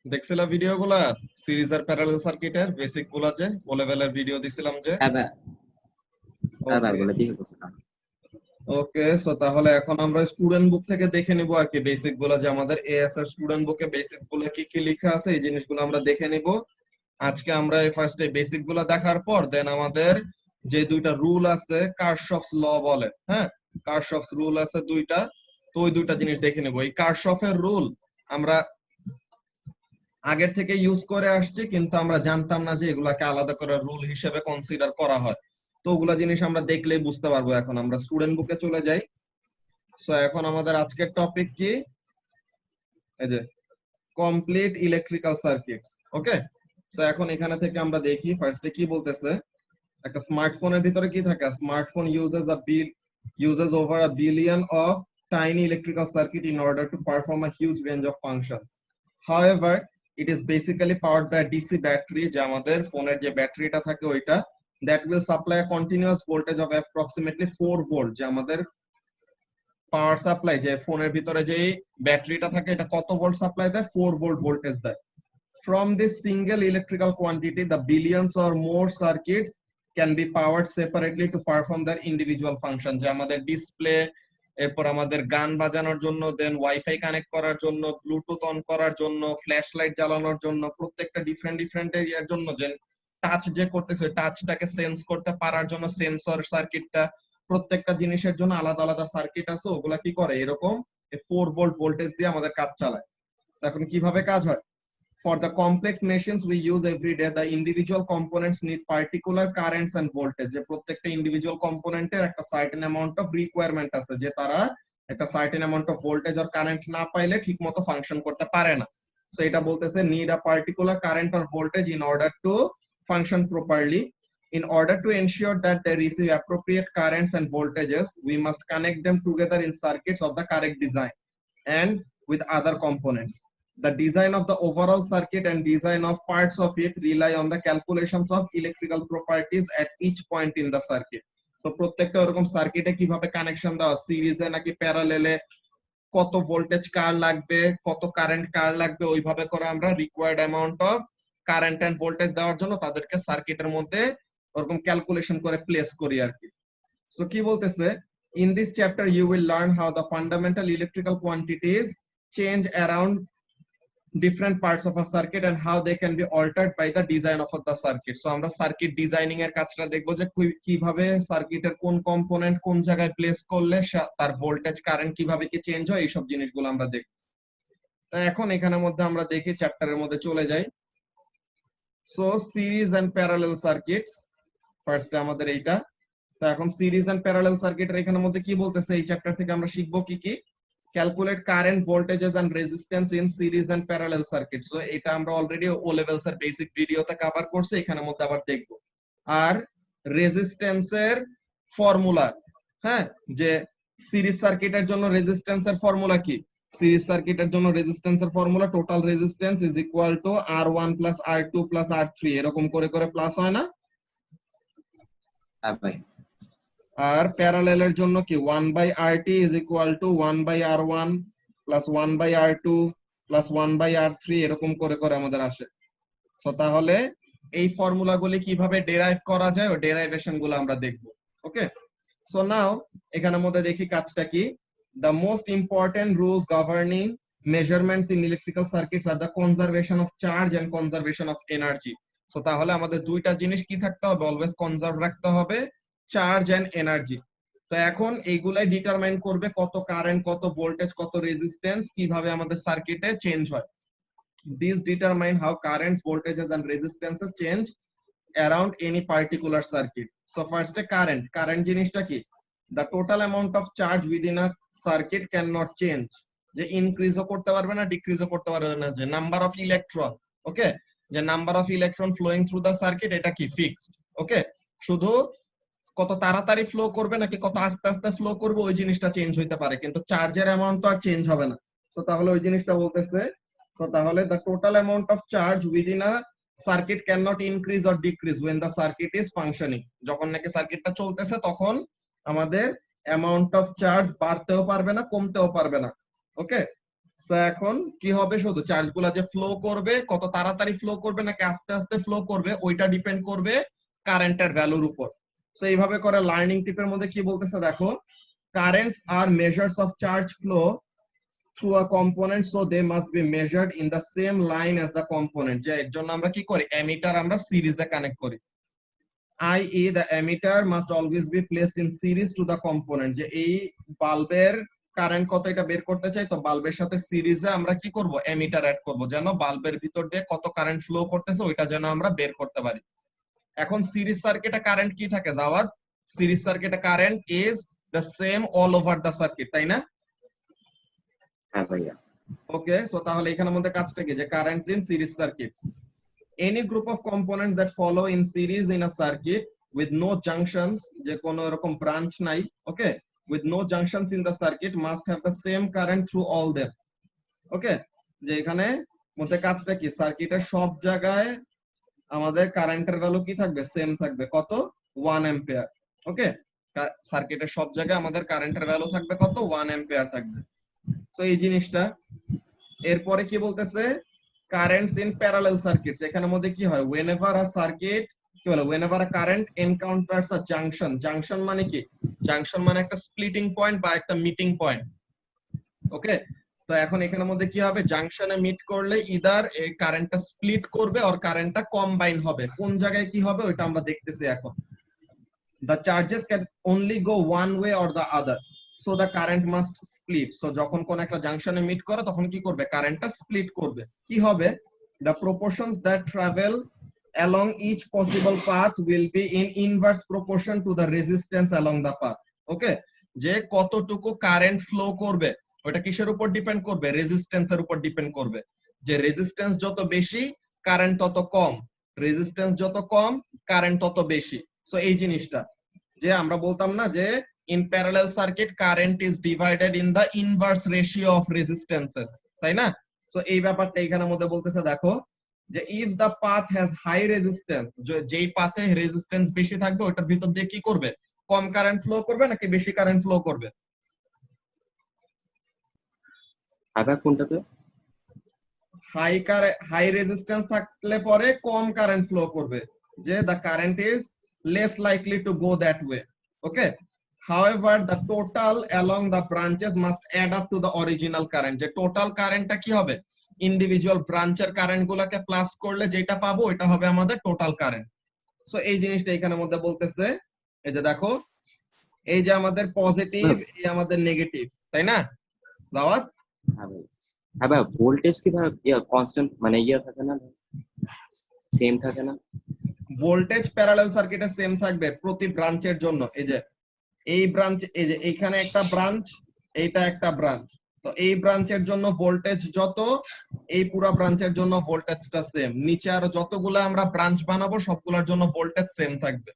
দেখছিলা ভিডিওগুলা series are parallel সার্কিটের basic গুলা যে ও লেভেলের ভিডিও দিছিলাম যে। হ্যাঁ ভাই, হ্যাঁ ভাই, ওকে ওগুলো ঠিক করছিলাম। ওকে সো তাহলে এখন আমরা স্টুডেন্ট বুক থেকে দেখে নিব আর কি বেসিক গুলা, যে আমাদের এএস এর স্টুডেন্ট বুকে বেসিক গুলা কি কি লেখা আছে এই জিনিসগুলো আমরা দেখে নিব। আজকে আমরা এই ফার্স্টে বেসিক গুলা দেখার পর দেন আমাদের যে দুইটা রুল আছে কারশফস ল বলে, হ্যাঁ কারশফস রুল আছে দুইটা, তো ওই দুইটা জিনিস দেখে নিব। এই কারশফের রুল আমরা আগের থেকে ইউজ করে আসছি, কিন্তু আমরা জানতাম না যে এগুলাকে আলাদা করে রুল হিসেবে কনসিডার করা হয়। তো ওগুলা জিনিস আমরা দেখলেই বুঝতে পারবো। এখন আমরা স্টুডেন্ট বুকে চলে যাই। সো এখন আমাদের আজকের টপিক কি, এই যে complete electrical circuits. Okay so এখন এখানে থেকে আমরা দেখি ফার্স্টে কি বলতেছে। একটা স্মার্টফোনের ভিতরে কি থাকে, smartphone uses over a billion of tiny electrical circuit in order to perform a huge range of functions. However, it is basically powered by a DC battery, যে আমাদের ফোনের যে ব্যাটারিটা থাকে ওইটা, that will supply a continuous voltage of approximately 4 volt, যে আমাদের power supply, যে ফোনের ভিতরে যে ব্যাটারিটা থাকে এটা কত ভোল্ট সাপ্লাই দেয়, 4 ভোল্ট ভোল্টেজ দেয়। From this single electrical quantity, the billions or more circuits can be powered separately to perform their individual function, যে আমাদের ডিসপ্লে, এরপর আমাদের গান বাজানোর জন্য, দেন ওয়াইফাই কানেক্ট করার জন্য, ব্লুটুথ অন করার জন্য, ফ্ল্যাশ লাইট জ্বালানোর জন্য, প্রত্যেকটা ডিফারেন্ট ডিফারেন্ট এরিয়ার জন্য, যে টাচ যে করতেছে টাচটাকে সেন্স করতে পারার জন্য সেন্সর সার্কিটটা, প্রত্যেকটা জিনিসের জন্য আলাদা আলাদা সার্কিট আছে। ওগুলা কি করে এরকম 4 ভোল্ট ভোল্টেজ দিয়ে আমাদের কাজ চালায়। এখন কিভাবে কাজ হয়, for the complex machines we use every day, the individual components need particular currents and voltage, যে প্রত্যেকটা ইন্ডিভিজুয়াল কম্পোনেন্টের একটা সার্টেন অ্যামাউন্ট অফ রিকোয়ারমেন্ট আছে, যে তারা একটা সার্টেন অ্যামাউন্ট অফ ভোল্টেজ আর কারেন্ট না পাইলে ঠিকমতো ফাংশন করতে পারে না। সো এটা বলতেছে need a particular current or voltage in order to function properly. In order to ensure that they receive appropriate currents and voltages, we must connect them together in circuits of the correct design and with other components. The design of the overall circuit and design of parts of it rely on the calculations of electrical properties at each point in the circuit. So প্রত্যেকটা এরকম সার্কিটে কিভাবে connection দেওয়া, সিরিজে নাকি প্যারালেলে, কত voltage কার লাগবে, কত কারেন্ট কার লাগবে, ওইভাবে করে আমরা required amount of current and voltage দেওয়ার জন্য তাদেরকে সার্কিটের মধ্যে ওরকম ক্যালকুলেশন করে প্লেস করি আর কি। সো কি বলতেছে, in this chapter you will learn how the fundamental electrical quantities change around different parts of a circuit and how they can be altered by the design of the circuit. So আমরা circuit designing এর কাজটা দেখবো, যে কিভাবে সার্কিটের কোন component কোন জায়গায় প্লেস করলে তার ভোল্টেজ কারেন্ট কিভাবে কি চেঞ্জ হয়, এইসব জিনিসগুলো আমরা দেখব। তো এখন এখানের মধ্যে আমরা দেখি চ্যাপ্টারের মধ্যে চলে যাই। So series and parallel circuits, ফার্স্টে আমাদের এইটা। তো এখন সিরিজ এন্ড প্যারালাল সার্কিটের এখানের মধ্যে কি বলতেছে, এই চ্যাপ্টার থেকে আমরা শিখবো কি কি, calculate current voltages and resistance in series and parallel circuit. So এটা আমরা অলরেডি ও লেভেলস এর বেসিক ভিডিওতে কভার করছি, এখানের মধ্যে আবার দেখব। আর রেজিস্ট্যান্সের ফর্মুলা, হ্যাঁ যে সিরিজ সার্কিটের জন্য রেজিস্ট্যান্সের ফর্মুলা কি, সিরিজ সার্কিটের জন্য রেজিস্ট্যান্সের formula total resistance is equal to R1 plus R2 plus R3, এরকম করে করে প্লাস হয় না? হ্যাঁ ভাই। আর প্যারালেলের জন্য কি 1/RT is equal to 1/R1 plus 1/R2 plus 1/R3, এরকম করে করে আমাদের আসে। সো তাহলে এই ফর্মুলাগুলি কিভাবে ডেরাইভ করা যায় ও ডেরাইভেশন গুলো আমরা দেখব। ওকে সো নাও এখানের মধ্যে দেখি কাজটা কি। The most important rules governing measurements in electrical circuits are the conservation of charge and conservation of energy. So তাহলে আমাদের দুইটা জিনিস কি থাকতে হবে, অলওয়েজ কনজার্ভ রাখতে হবে, চার্জ এন্ড এনার্জি। তো এখন এইগুলাই ডিটারমাইন করবে কত কারেন্ট, কত ভোল্টেজ, কত রেজিস্ট্যান্স কিভাবে আমাদের সার্কিটে চেঞ্জ হয়। These determine how currents, voltages and resistances change around any particular circuit. So first current জিনিসটা কি, the total amount of charge within a circuit cannot change, যে ইনক্রিজ ও করতে পারবে না ডিক্রিজ ও করতে পারবে না, যে নাম্বার অফ ইলেকট্রন, ওকে যে number of electron flowing through the circuit এটা কি ফিক্সড। ওকে শুধু কত তাড়াতাড়ি ফ্লো করবে নাকি কত আস্তে আস্তে ফ্লো করবে ওই জিনিসটা চেঞ্জ হইতে পারে, কিন্তু চার্জের অ্যামাউন্ট তো আর চেঞ্জ হবে না। তো তাহলে ওই জিনিসটা বলতেছে, তো তাহলে the total amount of charge within a circuit cannot increase or decrease when the circuit is functioning. যখন নাকি সার্কিটটা চলতেছে তখন আমাদের অ্যামাউন্ট অফ চার্জ বাড়তেও পারবে না কমতেও পারবে না। ওকে তো এখন কি হবে, শুধু চার্জগুলা যে ফ্লো করবে, কত তাড়াতাড়ি ফ্লো করবে নাকি আস্তে আস্তে ফ্লো করবে, ওইটা ডিপেন্ড করবে কারেন্টের ভ্যালুর উপর। তো এইভাবে করে লার্নিং টিপের মধ্যে কি বলতেছে দেখো, currents are measures of charge flow through a component, so they must be measured in the same line as the component। যে এর জন্য আমরা কি করি, এমিটার আমরা সিরিজে কানেক্ট করি, i.e. the emitter must always be placed in series to the component। যে এই বাল্বের কারেন্ট কত এটা বের করতে চাই, তো বাল্বের সাথে সিরিজে আমরা কি করব, এমিটার অ্যাড করব, যেন বাল্বের ভিতর দিয়ে কত কারেন্ট ফ্লো করতেছে ওইটা যেন আমরা বের করতে পারি। এখন সিরিজ সার্কিটে কারেন্ট কি থাকে জাওয়াদ, সিরিজ সার্কিটে current is the same all over the circuit, তাই না? হ্যাঁ ভাইয়া। ওকে, সো তাহলে এখানের মধ্যে কাজটা কি, যে currents in series circuit, any group of components that follow in series in a circuit with no junctions, যে কোনো এরকম ব্রাঞ্চ নাই, ওকে, with no junctions in the circuit must have the same current through all them। ওকে, যে এখানে মধ্যে কাজটা কি, সার্কিটের সব জায়গায় আমাদের কারেন্টের ভ্যালু কি থাকবে, সেম থাকবে, কত, 1 অ্যাম্পিয়ার। ওকে, সার্কিটের সব জায়গায় আমাদের কারেন্টের ভ্যালু থাকবে কত, 1 অ্যাম্পিয়ার থাকবে। তো এই জিনিসটা, এরপরে কি বলতেছে, কারেন্টস ইন প্যারালাল সার্কিটস, এখানের মধ্যে কি হয়, whenever a circuit, কি বলে, whenever a current encounters a junction, junction মানে কি, জাংশন মানে একটা স্প্লিটিং পয়েন্ট বা একটা মিটিং পয়েন্ট। ওকে, তো এখন এখানের মধ্যে কি হবে, জাংশনে মিট করলে ইদার এই কারেন্টটা স্প্লিট করবে আর কারেন্টটা কম্বাইন হবে, কোন জায়গায় কি হবে ওইটা আমরা দেখতেছি এখন। the charges can only go one way or the other, so the current must split। so যখন কোন একটা জাংশনে মিট করে তখন কি করবে, কারেন্টটা স্প্লিট করবে, কি হবে, the proportions that travel along each possible path will be in inverse proportion to the resistance along the path। ওকে, যে কতটুকু কারেন্ট ফ্লো করবে ওটা কিসের উপর ডিপেন্ড করবে, রেজিস্ট্যান্সের উপর ডিপেন্ড করবে, যে রেজিস্ট্যান্স যত বেশি কারেন্ট তত কম, রেজিস্ট্যান্স যত কম কারেন্ট তত বেশি। সো এই জিনিসটা, যে আমরা বলতাম না যে in parallel circuit current is divided in the inverse ratio of resistances, তাই না? সো এই ব্যাপারটা এখানের মধ্যে বলতেছে দেখো, যে if the path has high resistance, যেই পাথে রেজিস্ট্যান্স বেশি থাকবে ওটার ভিতর দিয়ে কি করবে, কম কারেন্ট ফ্লো করবে নাকি বেশি কারেন্ট ফ্লো করবে? আবার কোনটাতে? হাই রেজিস্ট্যান্স থাকলে পরে কম কারেন্ট ফ্লো করবে, যে the current is less likely to go that way। Okay, however the total along the branches must add up to the original current। যে টোটাল কারেন্টটা কি হবে, ইন্ডিভিজুয়াল ব্রাঞ্চের কারেন্ট গুলাকে প্লাস করলে যেটা পাবো এটা হবে আমাদের টোটাল কারেন্ট। সো এই জিনিসটা এখানের মধ্যে বলতেছে, এই যে দেখো, এই যে আমাদের পজিটিভ, এই আমাদের নেগেটিভ, তাই না দাওয়াত? হ্যাঁ ভাই। হ্যাঁ ভাই, ভোল্টেজ কি ভাই কনস্ট্যান্ট মানে থাকে না, সেম থাকে না? ভোল্টেজ প্যারালাল সার্কিটে সেম থাকবে প্রতি ব্রাঞ্চের জন্য। এই যে এই ব্রাঞ্চ, এই যে এখানে একটা ব্রাঞ্চ, এইটা একটা ব্রাঞ্চ, তো এই ব্রাঞ্চের জন্য ভোল্টেজ যত, এই পুরো ব্রাঞ্চের জন্য ভোল্টেজটা সেম, নিচে আর যতগুলো আমরা ব্রাঞ্চ বানাবো সবগুলোর জন্য ভোল্টেজ সেম থাকবে।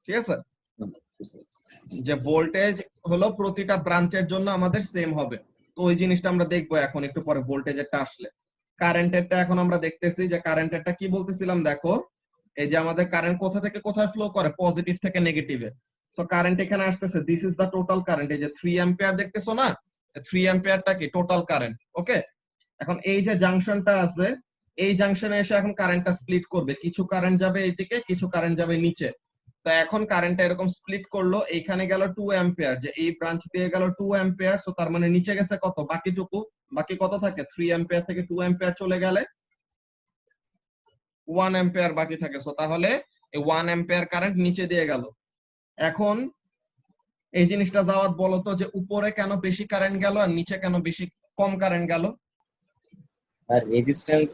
ঠিক আছে, যে ভোল্টেজ হলো প্রতিটা ব্রাঞ্চের জন্য আমাদের সেম হবে। তো ওই জিনিসটা আমরা দেখবো এখন একটু পরে ভোল্টেজেরটা আসলে। কারেন্টেরটা এখন আমরা দেখতেছি, যে কারেন্টেরটা কি বলতেছিলাম দেখো, এই যে আমাদের কারেন্ট কোথা থেকে কোথায় ফ্লো করে, পজিটিভ থেকে নেগেটিভে। সো কারেন্ট এখানে আসতেছে, this is the total current, এই যে 3 অ্যাম্পিয়ার দেখতেছো না, 3 অ্যাম্পিয়ারটা কি টোটাল কারেন্ট। ওকে, এখন এই যে জাংশনটা আছে, এই জাংশনে এসে এখন কারেন্টটা স্প্লিট করবে, কিছু কারেন্ট যাবে এইদিকে, কিছু কারেন্ট যাবে নিচে। তো এখন কারেন্টটা এরকম স্প্লিট করলো, এইখানে গেল 2 অ্যাম্পিয়ার, যে এই ব্রাঞ্চ দিয়ে গেল 2 অ্যাম্পিয়ার, সো তার মানে নিচে গেছে কত, বাকিটুকু, বাকি কত থাকে, 3 অ্যাম্পিয়ার থেকে 2 অ্যাম্পিয়ার চলে গেলে 1 অ্যাম্পিয়ার বাকি থাকে। সো তাহলে এই 1 অ্যাম্পিয়ার কারেন্ট নিচে দিয়ে গেল। এখন এই জিনিসটা যাওয়াত বলতো, যে উপরে কেন বেশি কারেন্ট গেল আর নিচে কেন বেশি কম কারেন্ট গেল? আর রেজিস্ট্যান্স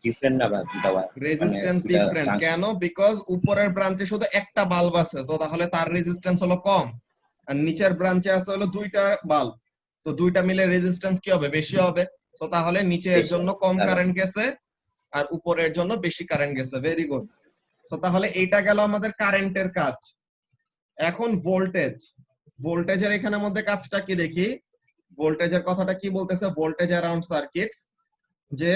ডিফারেন্ট না দাদা? রেজিস্ট্যান্স ডিফারেন্ট কেন? বিকজ উপরের ব্রাঞ্চে শুধু একটা বাল্ব আছে, তো তাহলে তার রেজিস্ট্যান্স হলো কম, আর নিচের ব্রাঞ্চে আছে হলো দুইটা বাল্ব, তো দুইটা মিলে রেজিস্ট্যান্স কি হবে, বেশি হবে। তো তাহলে নিচের জন্য কম কারেন্ট গেছে আর উপরের জন্য বেশি কারেন্ট গেছে। Very good. তো তাহলে এইটা গেল আমাদের কারেন্টের কাজ। এখন ভোল্টেজ, ভোল্টেজের এখানের মধ্যে কাজটা কি দেখি, ভোল্টেজের কথাটা কি বলতেছে, ভোল্টেজ অ্যারাউন্ড সার্কিটস, যে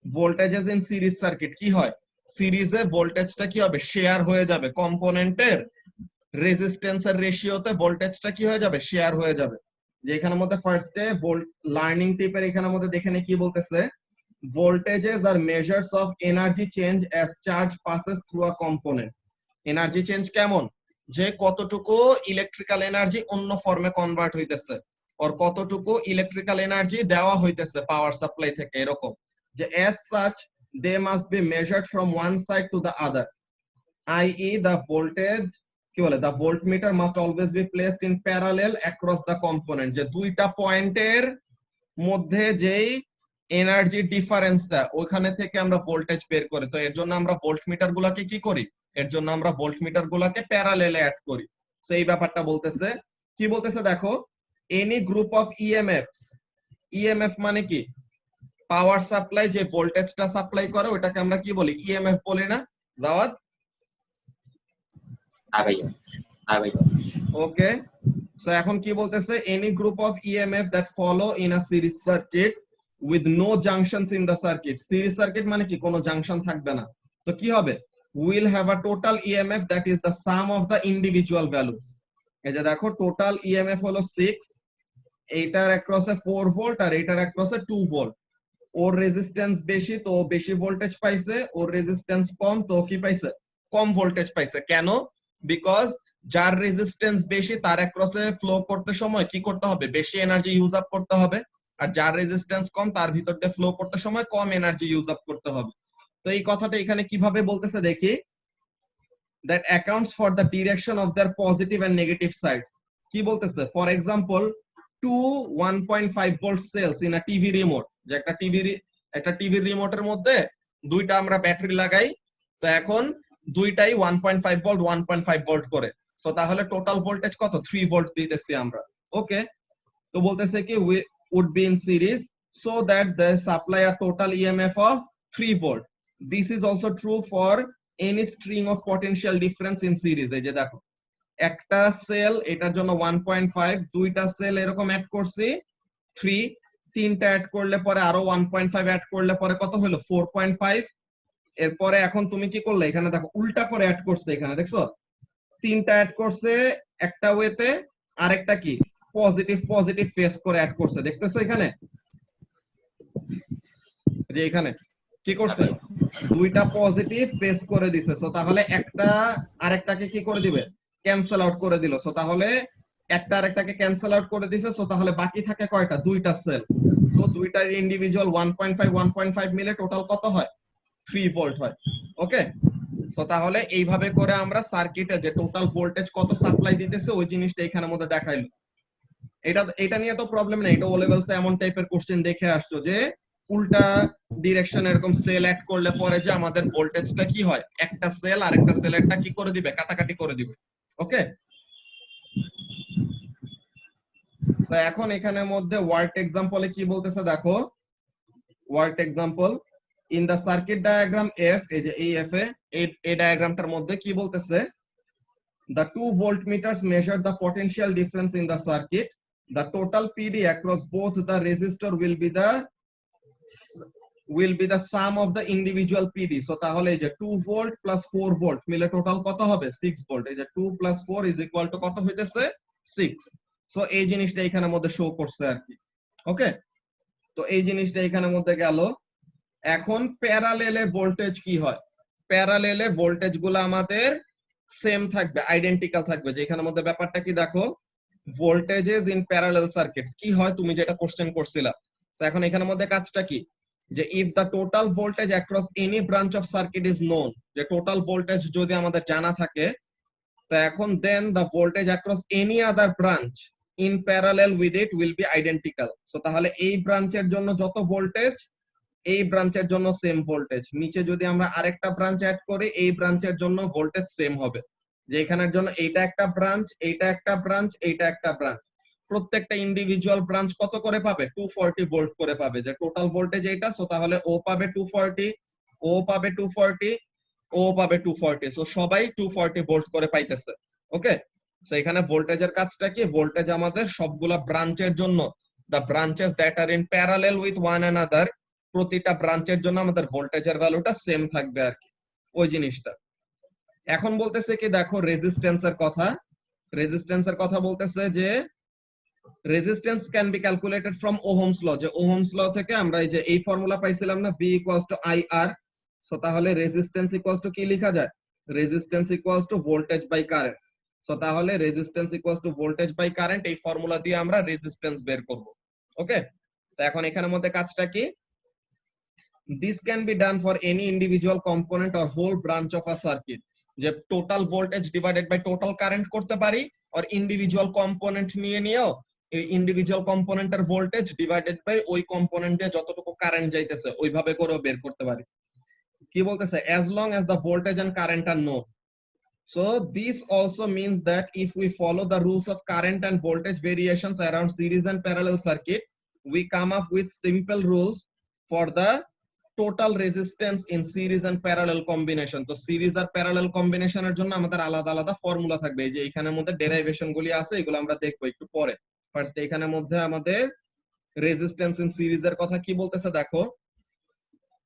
ভোল্টেজেস ইন সিরিজ সার্কিট কি হয়, সিরিজে ভোল্টেজটা কি হবে, শেয়ার হয়ে যাবে, কম্পোনেন্টের রেজিস্ট্যান্সের রেশিওতে ভোল্টেজটা কি হয়ে যাবে, শেয়ার হয়ে যাবে। যে এখানের মধ্যে ফার্স্টে ভোল্ট লার্নিং টিপের এখানের মধ্যে দেখে নে কি বলতেছে, voltages are measures of energy change as charge passes through a component. Energy change কেমন, যে কতটুকু ইলেকট্রিক্যাল এনার্জি অন্য ফর্মে কনভার্ট হইতেছে, ওর কতটুকু ইলেকট্রিক্যাল এনার্জি দেওয়া হইতেছে পাওয়ার সাপ্লাই থেকে, এরকম যে as such they must be measured from one side to the other, i.e. the voltage কি বলে the voltmeter must always be placed in parallel across the component, যে দুইটা পয়েন্টের মধ্যে যেই এনার্জি ডিফারেন্সটা ওখানে থেকে আমরা ভোল্টেজ বের করি, তো এর জন্য আমরা ভোল্টমিটার গুলাকে কি করি, এর জন্য আমরা ভোল্টমিটার গুলাকে প্যারালেলে অ্যাড করি। তো এই ব্যাপারটা বলতেছে, কি বলতেছে দেখো, এনি গ্রুপ অফ ইএমএফস, ইএমএফ মানে কি, পাওয়ার সাপ্লাই যে ভোল্টেজটা সাপ্লাই করে ওটাকে আমরা কি বলি, ইএমএফ বলি না জাওয়াদ? ওকে, সো এখন কি বলতেছে, any group of EMF that follow in a series circuit with no junctions in the circuit, series circuit মানে কি কোনো জাংশন থাকবে না, তো কি হবে, will have a total EMF that is the sum of the individual values। এই যে দেখো টোটাল ইএমএফ হলো 6, এইটার অ্যাক্রসে 4 ভোল্ট আর এইটার অ্যাক্রসে 2 ভোল্ট, ওর রেজিস্ট্যান্স বেশি তো বেশি ভোল্টেজ পাইছে, ওর রেজিস্ট্যান্স কম তো কি পাইছে, কম ভোল্টেজ পাইছে। কেন, বিকজ যার রেজিস্ট্যান্স বেশি তার অ্যাক্রসে ফ্লো করতে সময় কি করতে হবে, বেশি এনার্জি ইউজ আপ করতে হবে, আর যার রেজিস্ট্যান্স কম তার ভিতর দিয়ে ফ্লো করতে সময় কম এনার্জি ইউজ আপ করতে হবে। তো এই কথাটা এখানে কিভাবে বলতেছে দেখি, that accounts for the direction of their positive and negative sides। কি বলতেছে, for example 2 1.5 volt cells in a TV remote, যে একটা টিভি রিমোটের মধ্যে দুইটা আমরা ব্যাটারি লাগাই, তো এখন দুইটাই 1.5 ভোল্ট 1.5 ভোল্ট করে, সো তাহলে টোটাল ভোল্টেজ কত, 3 ভোল্ট দিতেছি আমরা। ওকে, তো বলতেছে কি would be in series so that they supply a total EMF of 3 volt. This is also true for any string of potential difference in series। এই যে দেখো একটা সেল এটার জন্য 1.5, দুইটা সেল এরকম অ্যাড করছি 3, তিনটা অ্যাড করলে পরে আরো 1.5 অ্যাড করলে পরে কত হলো 4.5। এরপরে এখন তুমি কি করলে, এখানে দেখো উল্টা করে অ্যাড করছে, এখানে দেখছো তিনটা অ্যাড করছে একটা ওয়েতে, আরেকটা কি পজিটিভ পজিটিভ ফেস করে অ্যাড করছে, দেখতেছো এখানে, যে এখানে কি করছে দুইটা পজিটিভ ফেস করে দিছে, সো তাহলে একটা আরেকটাকে কি করে দিবে, ক্যান্সেল আউট করে দিল, সো তাহলে একটা আরেকটাকে ক্যান্সেল আউট করে দিছে, সো তাহলে বাকি থাকে কয়টা, দুইটা সেল, তো দুইটার ইন্ডিভিজুয়াল 1.5 মিলে টোটাল কত হয়, 3 ভোল্ট হয়। ওকে, সো তাহলে এইভাবে করে আমরা সার্কিটে যে টোটাল ভোল্টেজ কত সাপ্লাই দিতেছে ওই জিনিসটা এখানের মধ্যে দেখাইলো। এটা নিয়ে তো প্রবলেম নেই, এটা ও লেভেলসে এমন টাইপের কোশ্চেন দেখে আসছো যে উল্টা ডিরেকশন এরকম সেল অ্যাড করলে পরে যে আমাদের ভোল্টেজটা কি হয়, একটা সেল আরেকটা সেলেরটা কি করে দিবে, কাটাকাটি করে দিবে। ওকে, তো এখন এখানের মধ্যে ওয়ার্ড এক্সাম্পলে কি বলতেছে দেখো, worked example in the circuit diagram F, এই যে এই এফ এ এই ডায়াগ্রামটার মধ্যে কি বলতেছে, the 2 voltmeters measure the potential difference in the circuit, the total PD across both the resistor will be the sum of the individual PD। so তাহলে এই যে 2 ভোল্ট প্লাস 4 ভোল্ট মিলে টোটাল কত হবে 6 ভোল্ট, এই যে 2 প্লাস 4 ইজ ইকুয়াল টু কত হইতেছে 6। সো এই জিনিসটা এখানের মধ্যে শো করছে আর কি। ওকে, তো এই জিনিসটা এখানের মধ্যে গেল। এখন প্যারালেলে ভোল্টেজ কি হয়, প্যারালেলে ভোল্টেজ গুলো আমাদের সেম থাকবে, আইডেন্টিক্যাল থাকবে, যে এখানের মধ্যে ব্যাপারটা কি দেখো, ভোল্টেজেস ইন প্যারালেল সার্কিটস কি হয়, তুমি যেটা কোশ্চেন করছিলা, তো এখন এখানের মধ্যে কাজটা কি, যে if the total voltage across any branch of circuit is known, যে টোটাল ভোল্টেজ যদি আমাদের জানা থাকে, তো এখন then the voltage across any other branch in parallel with it will be identical. So তাহলে এই ব্রাঞ্চের জন্য যত ভোল্টেজ, এই ব্রাঞ্চের জন্য সেম ভোল্টেজ, নিচে যদি আমরা আরেকটা ব্রাঞ্চ অ্যাড করি এই ব্রাঞ্চের জন্য ভোল্টেজ সেম হবে, যে এখানের জন্য এইটা একটা ব্রাঞ্চ, এইটা একটা ব্রাঞ্চ, এইটা একটা ব্রাঞ্চ, প্রত্যেকটা ইন্ডিভিজুয়াল ব্রাঞ্চ কত করে পাবে 240 ভোল্ট করে পাবে, যে টোটাল ভোল্টেজ এইটা, সো তাহলে ও পাবে 240, ও পাবে 240, ও পাবে 240, সো সবাই 240 ভোল্ট করে পাইতেছে। ওকে, সো এখানে ভোল্টেজের কাজটা কি, ভোল্টেজ আমাদের সবগুলা ব্রাঞ্চের জন্য, the branches that are in parallel with one another, প্রতিটা ব্রাঞ্চের জন্য আমাদের ভোল্টেজের ভ্যালুটা সেম থাকবে আর কি, ওই জিনিসটা। এখন বলতেছে কি দেখো রেজিস্ট্যান্সের কথা, রেজিস্ট্যান্সের কথা বলতেছে যে resistance can be calculated from Ohm's law, যে ওহমস ল থেকে আমরা এই যে এই ফর্মুলা পাইছিলাম না, V equals to IR। So তাহলে রেজিস্ট্যান্স ইকুয়ালস টু কি লেখা যায়, resistance equals to voltage by current. So তাহলে resistance equals to voltage by current, এই ফর্মুলা দিয়ে আমরা রেজিস্ট্যান্স বের করব। ওকে, তো এখন এখানের মধ্যে কাজটা কি, this can be done for any individual component or whole branch of a circuit, যে total voltage divided by total current করতে পারি, আর ইন্ডিভিজুয়াল কম্পোনেন্ট নিয়েও এই ইন্ডিভিজুয়াল কম্পোনেন্টের ভোল্টেজ ডিভাইডেড বাই ওই কম্পোনেন্টে যতটুকু কারেন্ট যাইতেছে ওইভাবে করেও বের করতে পারি। কি বলতেছে, as long as the voltage and current are known. So this also means that if we follow the rules of current and voltage variations around series and parallel circuit, we come up with simple rules for the total resistance in series and parallel combination. তো series are parallel কম্বিনেশনের জন্য আমাদের আলাদা আলাদা formula থাকবে, এই যে এখানের মধ্যে ডেরাইভেশন গুলি আছে, এগুলো আমরা দেখবো একটু পরে। ফার্স্ট এখানের মধ্যে আমাদের রেজিস্ট্যান্স ইন সিরিজের কথা কি বলতেছে দেখো,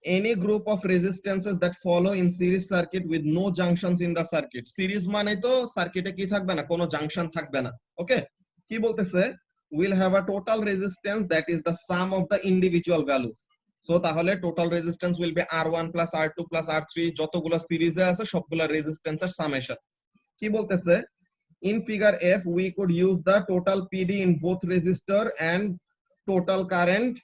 any group of resistances that follow in series circuit with no junctions in the circuit. Series মানে তো সার্কিটে কি থাকবে না, কোনো জাংশন থাকবে না। ওকে, কি বলতেছে, will have a total resistance that is the sum of the individual values. So তাহলে total resistance will be R1 plus R2 plus R3, যতগুলো সিরিজে আছে সবগুলো রেজিস্ট্যান্সের সামেশন। কি বলতেছে, in figure F we could use the total PD in both resistor and total current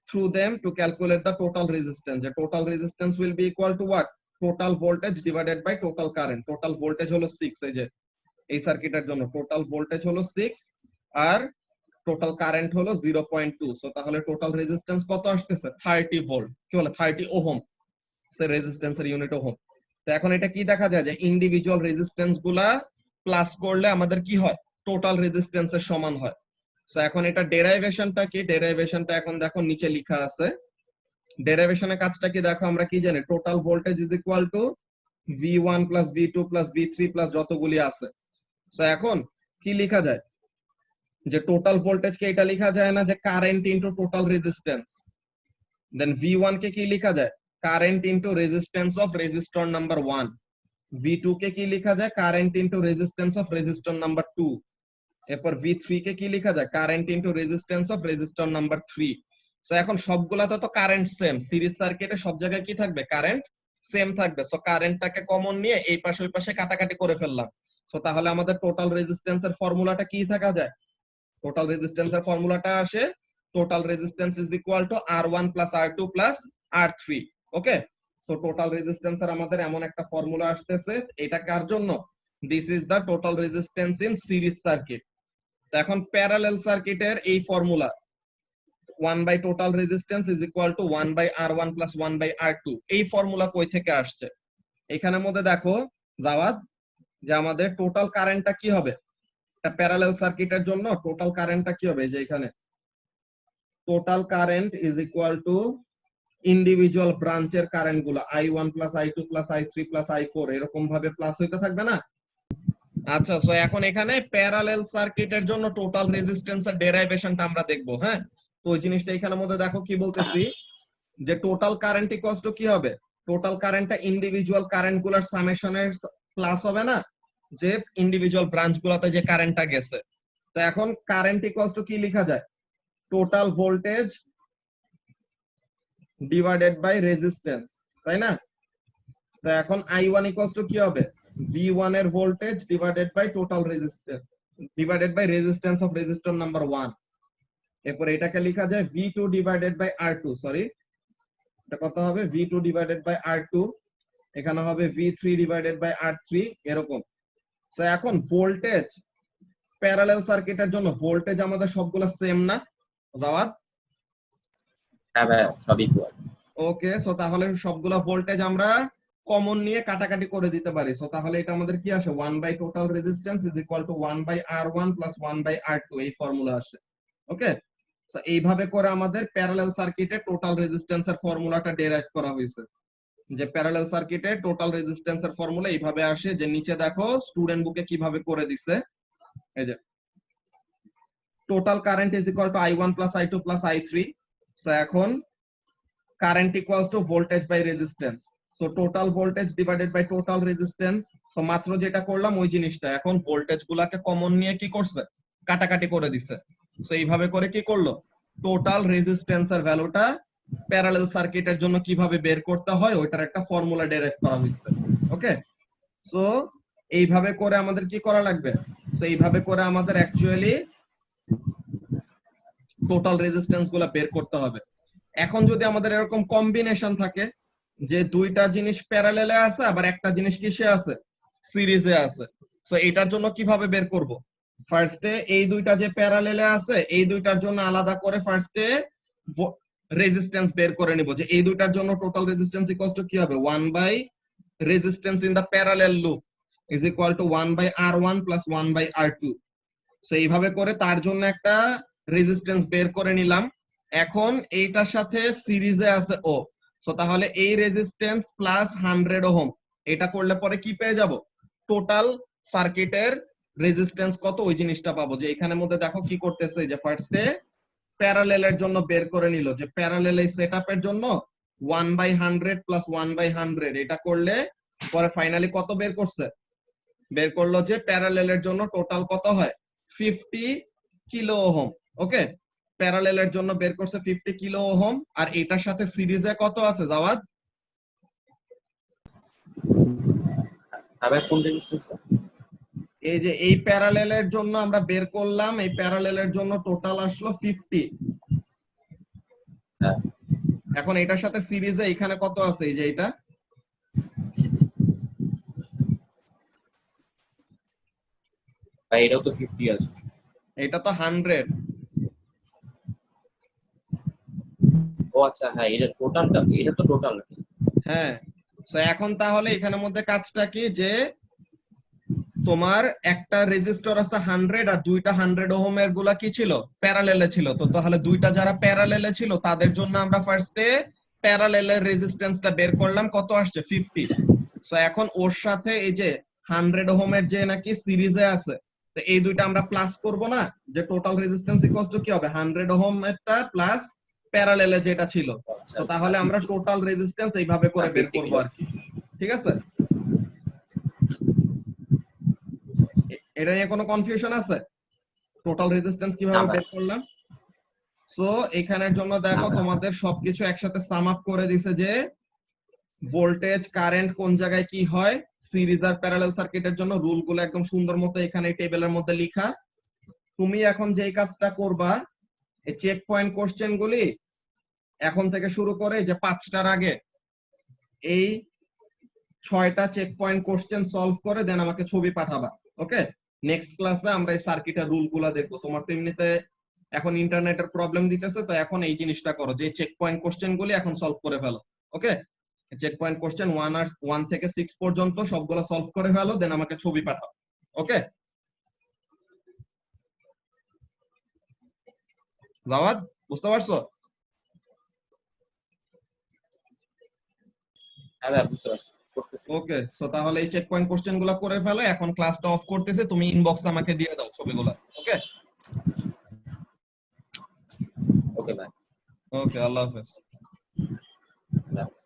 through them to calculate the total resistance. The total resistance will be equal to what, total voltage divided by total current. Total voltage হলো 6, এই যে এই সার্কিটের জন্য total voltage হলো 6 আর total current হলো 0.2। So তাহলে total resistance কত আসতেছে, 30 ভোল্ট, কি বলে 30 ওহম, সে রেজিস্ট্যান্সের ইউনিট ওহম। তো এখন এটা কি দেখা যায় যে ইন্ডিভিজুয়াল রেজিস্ট্যান্স গুলা প্লাস করলে আমাদের কি হয়, টোটাল রেজিস্ট্যান্সের সমান হয়। সো এখন এটা ডেরাইভেশনটা কি, ডেরাইভেশনটা এখন দেখো নিচে লেখা আছে। ডেরাইভেশনের কাজটা কি দেখো, আমরা কি জানি, total voltage is equal two V1 plus V2 plus V3 plus যতগুলি আছে। সো এখন কি লেখা যায়, যে টোটাল ভোল্টেজ কে এটা লেখা যায় না যে কারেন্ট ইনটু টোটাল রেজিস্ট্যান্স, দেন V1 কে কি লেখা যায়, current into resistance of resistor number 1, V2 কে কি লেখা যায়, current into resistance of resistor number 2, এরপর V3 কে কি লেখা যায়, current into resistance of resistor number 3। So এখন সবগুলাতে তো কারেন্ট সেম, সিরিজ সার্কিটে সব জায়গায় কি থাকবে, কারেন্ট সেম থাকবে। সো কারেন্টটাকে কমন নিয়ে এই পাশে ওই পাশে কাটাকাটি করে ফেললাম। সো তাহলে আমাদের টোটাল রেজিস্ট্যান্সের ফর্মুলাটা কি থাকা যায়, টোটাল রেজিস্ট্যান্সের ফর্মুলাটা আসে total resistance is equal to R1 plus R2 plus R3। Okay, so total রেজিস্ট্যান্সের আমাদের এমন একটা ফর্মুলা আসতেছে, এটা কার জন্য, this is the total resistance in series circuit. তো এখন প্যারালাল সার্কিটের এই formula 1 by total resistance is equal to 1 by R1 plus 1 by R2, এই ফর্মুলা কই থেকে আসছে, এখানের মধ্যে দেখো জাওয়াদ, যে আমাদের টোটাল কারেন্টটা কি হবে, প্যারালাল সার্কিটের জন্য টোটাল কারেন্টটা কি হবে, যে এখানে total current is equal two individual ব্রাঞ্চের কারেন্ট গুলো I1 plus I2 plus I3 plus I4 এরকম ভাবে প্লাস হইতে থাকবে না। আচ্ছা, সো এখন এখানে প্যারালাল সার্কিটের জন্য টোটাল রেজিস্ট্যান্সের ডেরাইভেশনটা আমরা দেখবো। হ্যাঁ, তো ওই জিনিসটা এখানের মধ্যে দেখো কি বলতেছি, যে টোটাল কারেন্ট ইকুয়ালস টু কি হবে, টোটাল কারেন্টটা ইন্ডিভিজুয়াল কারেন্ট গুলার সামেশনের প্লাস হবে না, যে ইন্ডিভিজুয়াল ব্রাঞ্চ গুলাতে যে কারেন্টটা গেছে। তো এখন কারেন্ট ইকুয়ালস টু কি লেখা যায়, total voltage divided by resistance, তাই না। তো এখন I1 ইকুয়ালস টু কি হবে, V1 এর voltage divided by total resistance divided by resistance of resistor number 1। এরপর এটাকে লেখা যায় V2 divided by R2, sorry এটা কত হবে, V2 ডিভাইডেড বাই R2, এখানে হবে V3 ডিভাইডেড বাই R3 এরকম। তো এখন ভোল্টেজ প্যারালাল সার্কিটের জন্য ভোল্টেজ আমাদের সবগুলো সেম না জাওয়াদ, হ্যাঁ ভাই সব ইকুয়াল। ওকে, সো তাহলে সবগুলা ভোল্টেজ আমরা কমন নিয়ে কাটাকাটি করে দিতে পারি। সো তাহলে এটা আমাদের কি আসে, 1 by total resistance is equal to 1 by R1 plus 1 by R2, এই ফর্মুলা আসে। ওকে, সো এইভাবে করে আমাদের প্যারালাল সার্কিটে টোটাল রেজিস্ট্যান্সের ফর্মুলাটা ডেরাইভ করা হয়েছে। যে প্যারালাল সার্কিটে টোটাল রেজিস্ট্যান্সের ফর্মুলা এইভাবে আসে, যে নিচে দেখো স্টুডেন্ট বুকে কিভাবে করে দিছে, এই যে total current is equal to I1 plus I2 plus I3। So এখন current equals to voltage by resistance, so total voltage divided by total resistance. So মাত্র যেটা করলাম ওই জিনিসটা এখন ভোল্টেজ গুলাকে কমন নিয়ে কি করছে, কাটাকাটি করে দিছে। সো এইভাবে করে কি করলো, টোটাল রেজিস্ট্যান্সের ভ্যালুটা প্যারালাল সার্কিটের জন্য কিভাবে বের করতে হয় ওইটার একটা ফর্মুলা ডেরাইভ করা হয়েছে। ওকে, সো এইভাবে করে আমাদের কি করা লাগবে, সো এইভাবে করে আমাদের অ্যাকচুয়ালি টোটাল রেজিস্ট্যান্স গুলা বের করতে হবে। এখন যদি আমাদের এরকম কম্বিনেশন থাকে যে দুইটা জিনিস প্যারালেলে আছে আবার একটা জিনিস কিসে আছে, সিরিজে আছে, সো এটার জন্য কিভাবে বের করব, ফার্স্টে এই দুইটা যে প্যারালেলে আছে এই দুইটার জন্য আলাদা করে ফার্স্টে রেজিস্ট্যান্স বের করে নিব, যে এই দুইটার জন্য টোটাল রেজিস্ট্যান্স ইকুয়ালস টু কি হবে, 1 by resistance in the parallel loop is equal to 1 by R1 plus 1 by R2। So এইভাবে করে তার জন্য একটা রেজিস্ট্যান্স বের করে নিলাম। এখন এইটার সাথে সিরিজে আছে ও, সো তাহলে এই রেজিস্ট্যান্স প্লাস 100 ওহম, এটা করলে পরে কি পেয়ে যাব, টোটাল সার্কিটের রেজিস্ট্যান্স কত ওই জিনিসটা পাবো। যে এখানের মধ্যে দেখো কি করতেছে, যে ফার্স্টে প্যারালেলের জন্য বের করে নিল, যে প্যারালেল এই সেটআপের জন্য 1 বাই 100 প্লাস 1 বাই 100 এটা করলে পরে ফাইনালি কত বের করছে, বের করলো যে প্যারালেলের জন্য টোটাল কত হয় 50 কিলো ওহম। ওকে, প্যারালেলের জন্য বের করছে 50 কিলো ওহম, আর এটার সাথে সিরিজে কত আছে জাওয়াদ, আবার কোন রেজিস্ট্যান্স? এই যে এই প্যারালেলের জন্য আমরা বের করলাম, এই প্যারালেলের জন্য টোটাল আসলো 50। হ্যাঁ, এখন এটার সাথে সিরিজে এখানে কত আছে, এই যে এটা ভাই এটাও তো 50 আছে। এটা তো 100। ও আচ্ছা, হ্যাঁ এটা টোটালটা, এটা তো টোটাল। হ্যাঁ, তো এখন তাহলে এখানের মধ্যে কাজটা কি, যে তোমার একটা রেজিস্টর আছে 100 আর দুইটা 100 ওহমের গুলা কি ছিল, প্যারালেলে ছিল। তো তাহলে দুইটা যারা প্যারালেলে ছিল তাদের জন্য আমরা ফার্স্টে প্যারালেলের রেজিস্ট্যান্সটা বের করলাম, কত আসছে 50। সো এখন ওর সাথে এই যে 100 ওহমের যে নাকি সিরিজে আছে, তো এই দুইটা আমরা প্লাস করব না, যে টোটাল রেজিস্ট্যান্স ইকুয়ালস টু কি হবে 100 ওহমেরটা প্লাস প্যারালেলে যেটা ছিল। আচ্ছা, তো তাহলে আমরা টোটাল রেজিস্ট্যান্স এইভাবে করে বের করব আর কি। ঠিক আছে, এটা নিয়ে কোনো কনফিউশন আছে, টোটাল রেজিস্ট্যান্স কিভাবে বের করলাম? সো এখানের জন্য দেখো তোমাদের সবকিছু একসাথে সাম আপ করে দিছে, যে ভোল্টেজ কারেন্ট কোন জায়গায় কি হয়, সিরিজ আর প্যারালাল সার্কিটের জন্য রুল গুলো একদম সুন্দর মতো এখানে টেবিলের মধ্যে লেখা। তুমি এখন যেই কাজটা করবা, এই চেক পয়েন্ট কোশ্চেন গুলি এখন থেকে শুরু করে যে 5টার আগে এই 6টা চেক পয়েন্ট কোশ্চেন সলভ করে দেন আমাকে ছবি পাঠাবা। ওকে, নেক্সট ক্লাসে আমরা এই সার্কিটের রুল গুলা দেখবো। তোমার তো এমনিতে এখন ইন্টারনেটের প্রবলেম দিতেছে, তো এখন এই জিনিসটা করো, যে চেক পয়েন্ট কোশ্চেন গুলি এখন সলভ করে ফেলো। ওকে, চেক পয়েন্ট কোশ্চেন 1 থেকে 6 পর্যন্ত সবগুলো সলভ করে ফেলো, দেন আমাকে ছবি পাঠাও। ওকে জাওয়াদ, বুঝতে পারছো? হ্যাঁ ভাই বুঝতে পারছি, করতেছি। ওকে, সো তাহলে এই চেক পয়েন্ট কোশ্চেন গুলো করে ফেলো। এখন ক্লাসটা অফ করতেছে, তুমি ইনবক্সে আমাকে দিয়ে দাও ছবিগুলো। ওকে ওকে ভাই, ওকে, আল্লাহ হাফেজ। আল্লাহ হাফেজ।